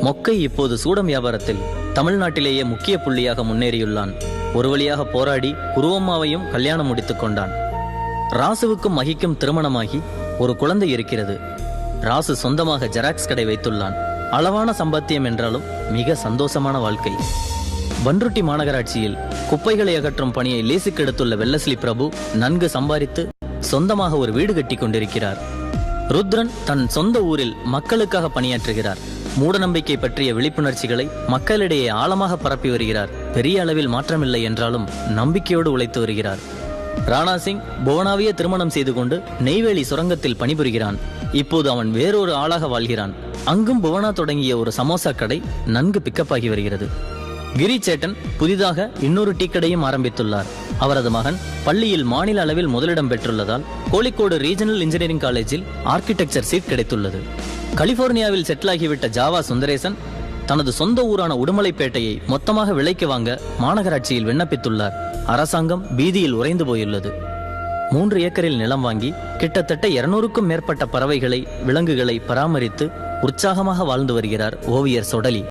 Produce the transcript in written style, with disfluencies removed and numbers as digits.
மொக்கை இப்போது சூடம் வியாபாரத்தில் தமிழ்நாட்டிலேயே முக்கிய புள்ளியாக முன்னேறியுள்ளான். ஒரு வழியாக போராடி குருவம்மாவையும் கல்யாணம் முடித்துக் கொண்டான். ராசுவுக்கும் மகிக்கும் திருமணமாகி ஒரு குழந்தை இருக்கிறது. ராசு சொந்தமாக ஜெராக்ஸ் கடை வைத்துள்ளான். அளவான சம்பாத்தியம் என்றாலும் மிக சந்தோஷமான வாழ்க்கை. பன்ருட்டி மாநகராட்சியில் குப்பைகளை அகற்றும் பணியை லேசுக்கு எடுத்துள்ள வெல்லஸ்லி பிரபு நன்கு சம்பாதித்து சொந்தமாக ஒரு வீடு கட்டி கொண்டிருக்கிறார். ருத்ரன் தன் சொந்த ஊரில் மக்களுக்காக பணியாற்றுகிறார். மூடநம்பிக்கை பற்றிய விழிப்புணர்ச்சிகளை மக்களிடையே ஆழமாக பரப்பி வருகிறார். பெரிய அளவில் மாற்றமில்லை என்றாலும் நம்பிக்கையோடு உழைத்து வருகிறார். ராணா சிங் புவனாவிய திருமணம் செய்து கொண்டு நெய்வேலி சுரங்கத்தில் பணிபுரிகிறான். இப்போது அவன் வேறொரு ஆளாக வாழ்கிறான். அங்கும் புவனா தொடங்கிய ஒரு சமோசா கடை நன்கு பிக்கப் ஆகி வருகிறது. கிரி சேட்டன் புதிதாக இன்னொரு டீ கடையும் ஆரம்பித்துள்ளார். அவரது மகன் பள்ளியில் மாநில அளவில் முதலிடம் பெற்றுள்ளதால் கோழிக்கோடு ரீஜனல் இன்ஜினியரிங் காலேஜில் ஆர்கிடெக்சர் சீட் கிடைத்துள்ளது. கலிபோர்னியாவில் செட்டில் ஆகிவிட்ட ஜாவா சுந்தரேசன் தனது சொந்த ஊரான உடுமலைப்பேட்டையை மொத்தமாக விலைக்கு வாங்க மாநகராட்சியில் விண்ணப்பித்துள்ளார். அரசாங்கம் பீதியில் உறைந்து போயுள்ளது. 3 ஏக்கரில் நிலம் வாங்கி கிட்டத்தட்ட 200க்கும் மேற்பட்ட பறவைகளை விலங்குகளை பராமரித்து உற்சாகமாக வாழ்ந்து வருகிறார் ஓவியர் சொடலி.